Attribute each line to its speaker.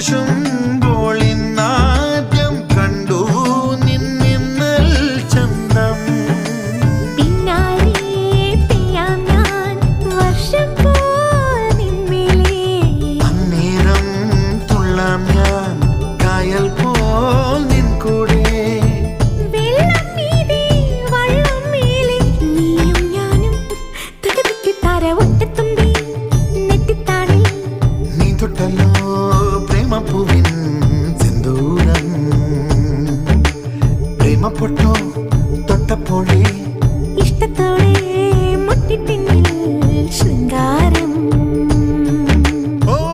Speaker 1: പൂശുമ്പോൾ ഇന്നാദ്യം കണ്ടു നിന്നിന്നൽ ചന്തം.
Speaker 2: പിന്നാലെ പെയ്യാം ഞാൻ വർഷം പോൽ നിന്മേലേ.
Speaker 1: അന്നേരം തുള്ളാം ഞാൻ കായൽ പോൽ നിൻ കൂടെ.
Speaker 2: വെള്ളം മീതെ വള്ളം മേലെ നീയും ഞാനും തകതിക്ക് താര ഒറ്റത്തുമ്പി നെറ്റിത്താടിൽ
Speaker 1: നീ തൊട്ടല്ലോ